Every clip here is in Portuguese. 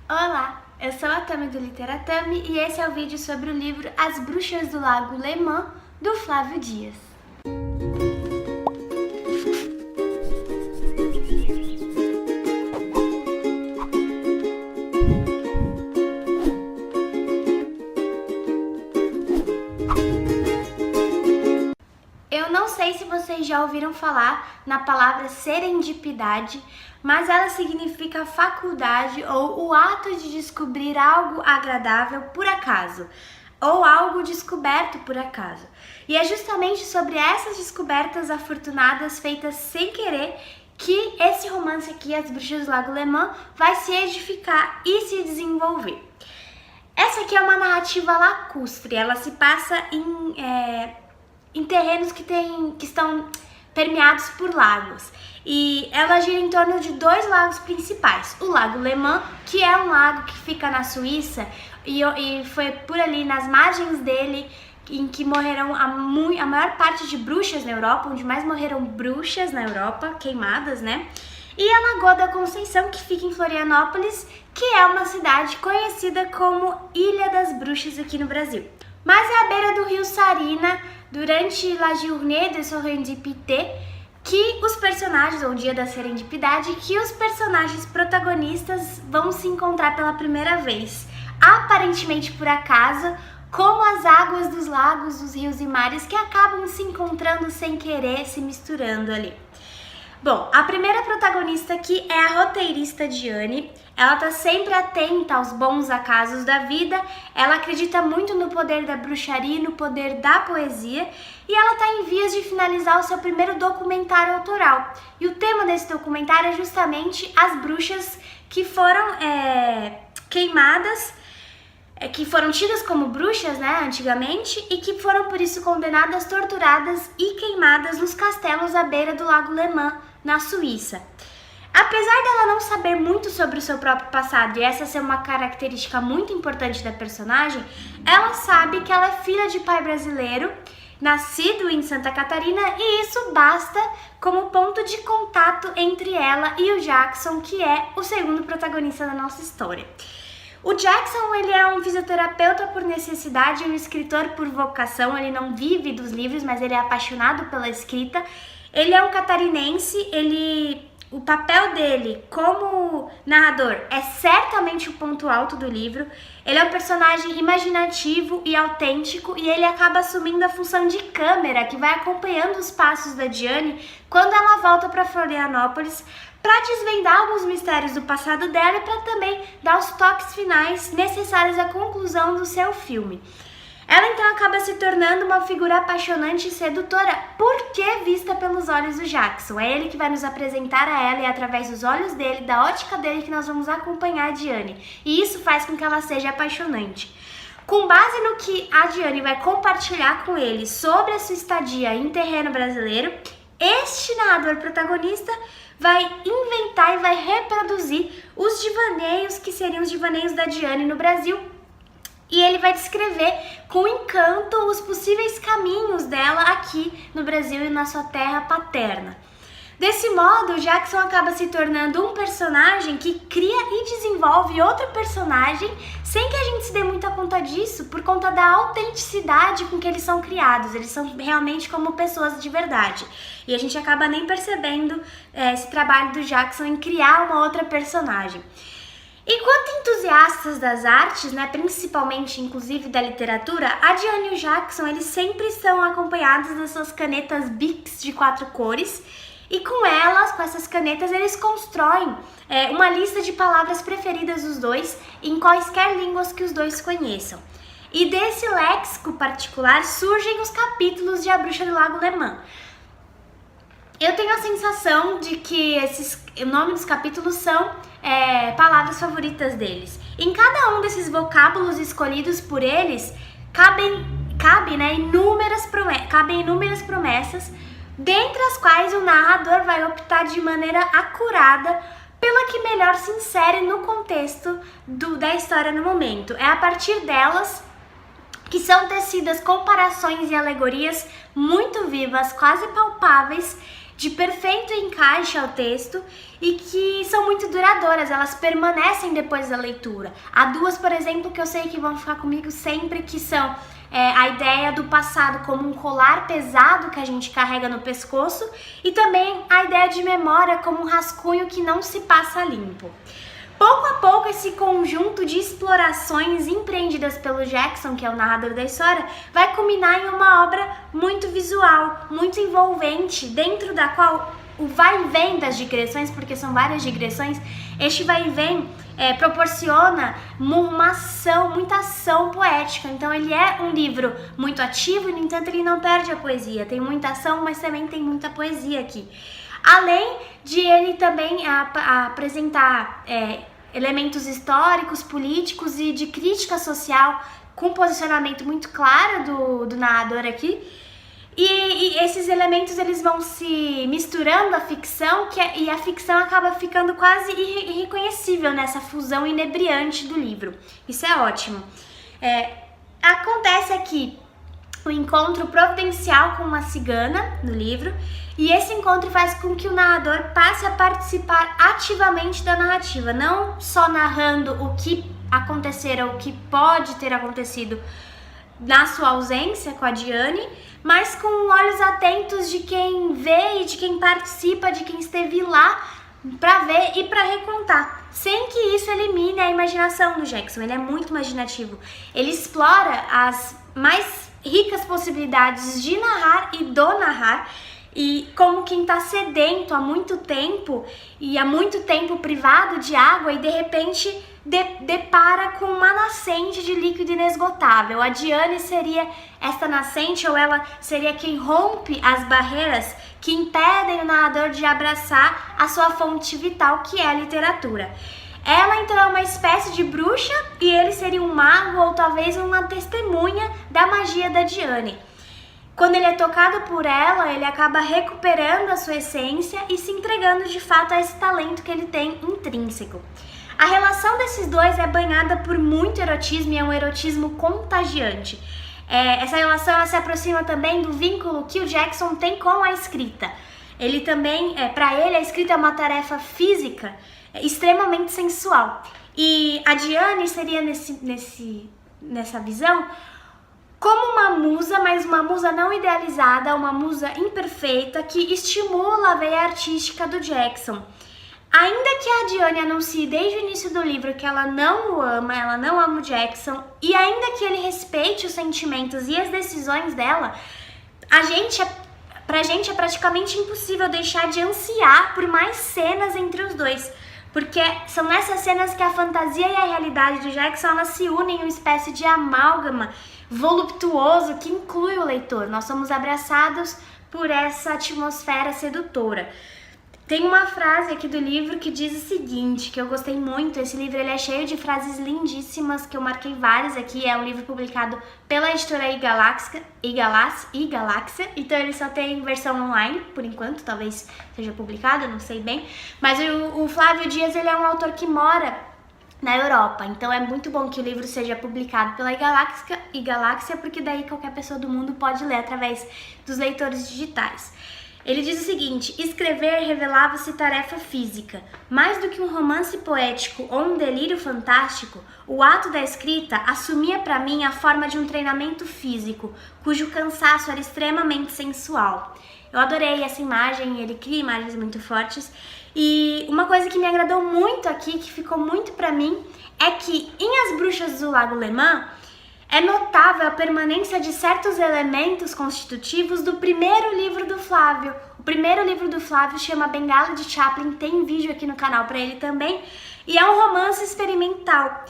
Olá, eu sou a Tami do Literatami e esse é o vídeo sobre o livro As Bruxas do Lago Léman, do Flávio Dias. Eu não sei se vocês já ouviram falar na palavra serendipidade, mas ela significa faculdade ou o ato de descobrir algo agradável por acaso, ou algo descoberto por acaso. E é justamente sobre essas descobertas afortunadas feitas sem querer que esse romance aqui, As Bruxas do Lago Léman, vai se edificar e se desenvolver. Essa aqui é uma narrativa lacustre, ela se passa em terrenos que estão permeados por lagos. E ela gira em torno de dois lagos principais. O Lago Léman, que é um lago que fica na Suíça, e foi por ali, nas margens dele, em que morreram a maior parte de bruxas na Europa, onde mais morreram bruxas na Europa, queimadas, né? E a Lagoa da Conceição, que fica em Florianópolis, que é uma cidade conhecida como Ilha das Bruxas aqui no Brasil. Mas é à beira do rio Sarina, durante La Journée de Serendipité, que os personagens, ou o Dia da Serendipidade, que os personagens protagonistas vão se encontrar pela primeira vez, aparentemente por acaso, como as águas dos lagos, dos rios e mares que acabam se encontrando sem querer, se misturando ali. Bom, a primeira protagonista aqui é a roteirista Diane. Ela tá sempre atenta aos bons acasos da vida, ela acredita muito no poder da bruxaria e no poder da poesia, e ela tá em vias de finalizar o seu primeiro documentário autoral. E o tema desse documentário é justamente as bruxas que foram queimadas, que foram tidas como bruxas, né, antigamente, e que foram por isso condenadas, torturadas e queimadas nos castelos à beira do Lago Léman, na Suíça. Apesar dela não saber muito sobre o seu próprio passado e essa ser uma característica muito importante da personagem, ela sabe que ela é filha de pai brasileiro, nascido em Santa Catarina, e isso basta como ponto de contato entre ela e o Jackson, que é o segundo protagonista da nossa história. O Jackson, ele é um fisioterapeuta por necessidade, um escritor por vocação, ele não vive dos livros, mas ele é apaixonado pela escrita. Ele é um catarinense, o papel dele como narrador é certamente o ponto alto do livro. Ele é um personagem imaginativo e autêntico e ele acaba assumindo a função de câmera que vai acompanhando os passos da Diane quando ela volta para Florianópolis para desvendar alguns mistérios do passado dela e para também dar os toques finais necessários à conclusão do seu filme. Ela então acaba se tornando uma figura apaixonante e sedutora porque vista pelos olhos do Jackson. É ele que vai nos apresentar a ela e é através dos olhos dele, da ótica dele, que nós vamos acompanhar a Diane. E isso faz com que ela seja apaixonante. Com base no que a Diane vai compartilhar com ele sobre a sua estadia em terreno brasileiro, este narrador protagonista vai inventar e vai reproduzir os divaneios que seriam os divaneios da Diane no Brasil. E ele vai descrever com encanto os possíveis caminhos dela aqui no Brasil e na sua terra paterna. Desse modo, Jackson acaba se tornando um personagem que cria e desenvolve outro personagem sem que a gente se dê muita conta disso, por conta da autenticidade com que eles são criados. Eles são realmente como pessoas de verdade. E a gente acaba nem percebendo esse trabalho do Jackson em criar uma outra personagem. Enquanto entusiastas das artes, né, principalmente inclusive da literatura, a Diane e o Jackson eles sempre são acompanhados das suas canetas Bics de 4 cores e com elas, com essas canetas, eles constroem uma lista de palavras preferidas dos dois em quaisquer línguas que os dois conheçam. E desse léxico particular surgem os capítulos de A Bruxa do Lago Léman. Eu tenho a sensação de que o nome dos capítulos são palavras favoritas deles. Em cada um desses vocábulos escolhidos por eles, cabem inúmeras promessas, dentre as quais o narrador vai optar de maneira acurada pela que melhor se insere no contexto da história no momento. É a partir delas que são tecidas comparações e alegorias muito vivas, quase palpáveis, de perfeito encaixe ao texto e que são muito duradouras, elas permanecem depois da leitura. Há duas, por exemplo, que eu sei que vão ficar comigo sempre, que são a ideia do passado como um colar pesado que a gente carrega no pescoço e também a ideia de memória como um rascunho que não se passa limpo. Pouco a pouco, esse conjunto de explorações empreendidas pelo Jackson, que é o narrador da história, vai culminar em uma obra muito visual, muito envolvente, dentro da qual o vai e vem das digressões, porque são várias digressões, este vai e vem proporciona muita ação poética. Então ele é um livro muito ativo e, no entanto, ele não perde a poesia. Tem muita ação, mas também tem muita poesia aqui. Além de ele também apresentar elementos históricos, políticos e de crítica social, com posicionamento muito claro do narrador aqui. E esses elementos eles vão se misturando à ficção, e a ficção acaba ficando quase irreconhecível nessa fusão inebriante do livro. Isso é ótimo. Acontece aqui o encontro providencial com uma cigana no livro, e esse encontro faz com que o narrador passe a participar ativamente da narrativa, não só narrando o que aconteceu, o que pode ter acontecido na sua ausência com a Diane, mas com olhos atentos de quem vê e de quem participa, de quem esteve lá para ver e para recontar, sem que isso elimine a imaginação do Jackson. Ele é muito imaginativo, ele explora as mais ricas possibilidades de narrar e do narrar, e como quem está sedento há muito tempo e há muito tempo privado de água e de repente depara com uma nascente de líquido inesgotável. A Diane seria esta nascente, ou ela seria quem rompe as barreiras que impedem o narrador de abraçar a sua fonte vital, que é a literatura. Ela então é uma espécie de bruxa e ele seria um mago ou talvez uma testemunha da magia da Diane. Quando ele é tocado por ela, ele acaba recuperando a sua essência e se entregando de fato a esse talento que ele tem intrínseco. A relação desses dois é banhada por muito erotismo e é um erotismo contagiante. Essa relação ela se aproxima também do vínculo que o Jackson tem com a escrita. Ele também, para ele, a escrita é uma tarefa física extremamente sensual. E a Diane seria nessa visão como uma musa, mas uma musa não idealizada, uma musa imperfeita que estimula a veia artística do Jackson. Ainda que a Diane anuncie desde o início do livro que ela não o ama, ela não ama o Jackson, e ainda que ele respeite os sentimentos e as decisões dela, pra gente é praticamente impossível deixar de ansiar por mais cenas entre os dois, porque são nessas cenas que a fantasia e a realidade do Jackson elas se unem em uma espécie de amálgama voluptuoso que inclui o leitor. Nós somos abraçados por essa atmosfera sedutora. Tem uma frase aqui do livro que diz o seguinte, que eu gostei muito. Esse livro ele é cheio de frases lindíssimas, que eu marquei várias aqui. É um livro publicado pela editora Galáxia, então ele só tem versão online, por enquanto, talvez seja publicado, não sei bem. Mas o Flávio Dias ele é um autor que mora na Europa, então é muito bom que o livro seja publicado pela Galáxia, porque daí qualquer pessoa do mundo pode ler através dos leitores digitais. Ele diz o seguinte: escrever revelava-se tarefa física. Mais do que um romance poético ou um delírio fantástico, o ato da escrita assumia para mim a forma de um treinamento físico, cujo cansaço era extremamente sensual. Eu adorei essa imagem, ele cria imagens muito fortes. E uma coisa que me agradou muito aqui, que ficou muito pra mim, é que em As Bruxas do Lago Le Mans, é notável a permanência de certos elementos constitutivos do primeiro livro do Flávio. O primeiro livro do Flávio chama Bengala de Chaplin, tem vídeo aqui no canal pra ele também, e é um romance experimental.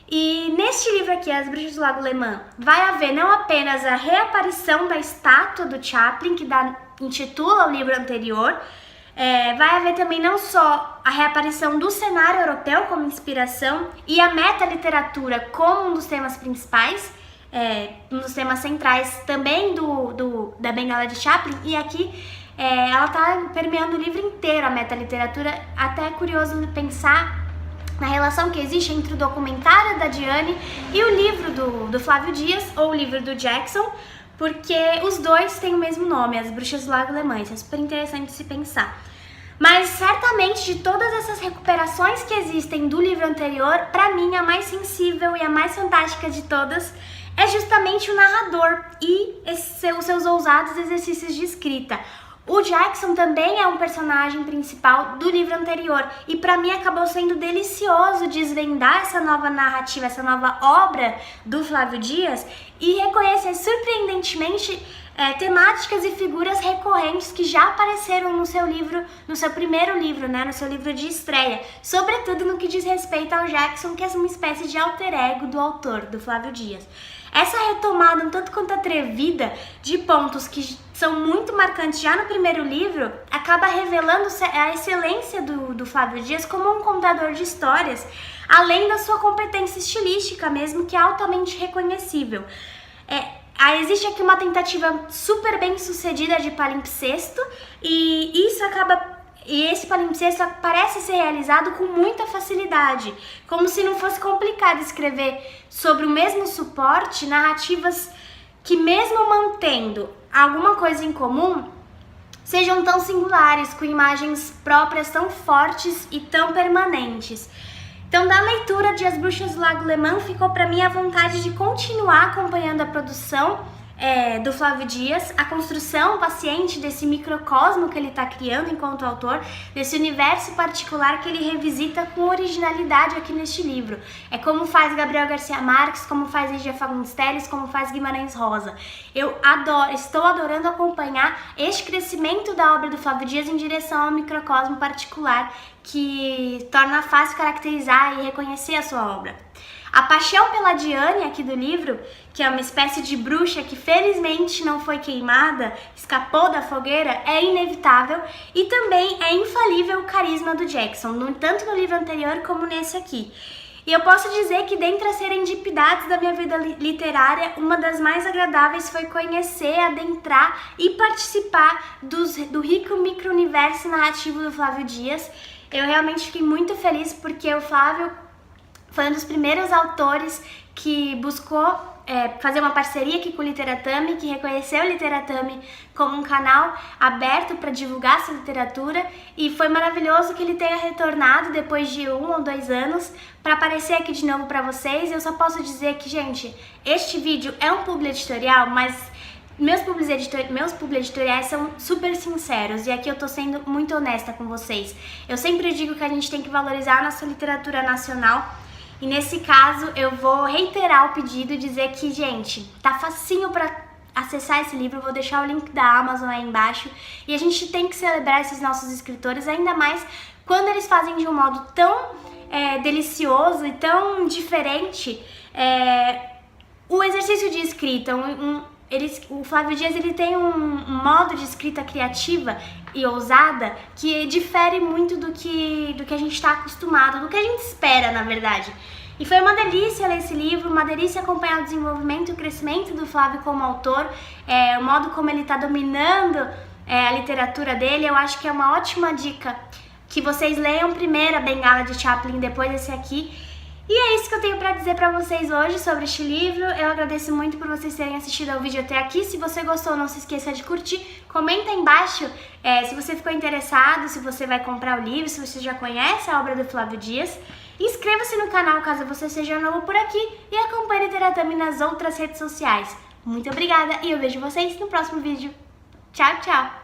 E neste livro aqui, As Bruxas do Lago Le Mans, vai haver não apenas a reaparição da estátua do Chaplin, que intitula o livro anterior, vai haver também não só a reaparição do cenário europeu como inspiração e a metaliteratura como um dos temas principais, um dos temas centrais também da Bengala de Chaplin, e aqui ela está permeando o livro inteiro, a metaliteratura. Até é curioso pensar na relação que existe entre o documentário da Diane e o livro do Flávio Dias, ou o livro do Jackson, porque os dois têm o mesmo nome, As Bruxas do Lago Le Mans. É super interessante de se pensar. Mas certamente de todas essas recuperações que existem do livro anterior, pra mim a mais sensível e a mais fantástica de todas é justamente o narrador e os seus ousados exercícios de escrita. O Jackson também é um personagem principal do livro anterior e pra mim acabou sendo delicioso desvendar essa nova narrativa, essa nova obra do Flávio Dias e reconhecer surpreendentemente temáticas e figuras recorrentes que já apareceram no seu livro, no seu primeiro livro, né, no seu livro de estreia, sobretudo no que diz respeito ao Jackson, que é uma espécie de alter ego do autor, do Flávio Dias. Essa retomada um tanto quanto atrevida de pontos que são muito marcantes já no primeiro livro acaba revelando a excelência do Flávio Dias como um contador de histórias, além da sua competência estilística mesmo, que é altamente reconhecível. Existe aqui uma tentativa super bem sucedida de palimpsesto e esse palimpsesto parece ser realizado com muita facilidade, como se não fosse complicado escrever sobre o mesmo suporte narrativas que, mesmo mantendo alguma coisa em comum, sejam tão singulares, com imagens próprias tão fortes e tão permanentes. Então, da leitura de As Bruxas do Lago Le Mans, ficou para mim a vontade de continuar acompanhando a produção do Flávio Dias, a construção paciente desse microcosmo que ele está criando enquanto autor, desse universo particular que ele revisita com originalidade aqui neste livro. É como faz Gabriel Garcia Marques, como faz Lígia Fagundes Telles, como faz Guimarães Rosa. Eu estou adorando acompanhar este crescimento da obra do Flávio Dias em direção ao microcosmo particular que torna fácil caracterizar e reconhecer a sua obra. A paixão pela Diane aqui do livro, que é uma espécie de bruxa que felizmente não foi queimada, escapou da fogueira, é inevitável e também é infalível o carisma do Jackson, tanto no livro anterior como nesse aqui. E eu posso dizer que dentre as serendipidades da minha vida literária, uma das mais agradáveis foi conhecer, adentrar e participar do rico micro-universo narrativo do Flávio Dias. Eu realmente fiquei muito feliz porque o Flávio foi um dos primeiros autores que buscou fazer uma parceria aqui com o Literatame, que reconheceu o Literatame como um canal aberto para divulgar essa literatura, e foi maravilhoso que ele tenha retornado depois de 1 ou 2 anos para aparecer aqui de novo para vocês. Eu só posso dizer que, gente, este vídeo é um publi editorial, mas meus publi editoriais são super sinceros e aqui eu tô sendo muito honesta com vocês. Eu sempre digo que a gente tem que valorizar a nossa literatura nacional. E nesse caso eu vou reiterar o pedido e dizer que, gente, tá facinho para acessar esse livro, eu vou deixar o link da Amazon aí embaixo. E a gente tem que celebrar esses nossos escritores, ainda mais quando eles fazem de um modo tão delicioso e tão diferente o exercício de escrita. O Flávio Dias ele tem um modo de escrita criativa e ousada que difere muito do que a gente está acostumado, do que a gente espera, na verdade. E foi uma delícia ler esse livro, uma delícia acompanhar o desenvolvimento e o crescimento do Flávio como autor, o modo como ele está dominando a literatura dele. Eu acho que é uma ótima dica que vocês leiam primeiro a Bengala de Chaplin, depois esse aqui. E é isso que eu tenho para dizer para vocês hoje sobre este livro. Eu agradeço muito por vocês terem assistido ao vídeo até aqui. Se você gostou, não se esqueça de curtir. Comenta aí embaixo se você ficou interessado, se você vai comprar o livro, se você já conhece a obra do Flávio Dias. Inscreva-se no canal caso você seja novo por aqui e acompanhe a Literatame nas outras redes sociais. Muito obrigada e eu vejo vocês no próximo vídeo. Tchau, tchau!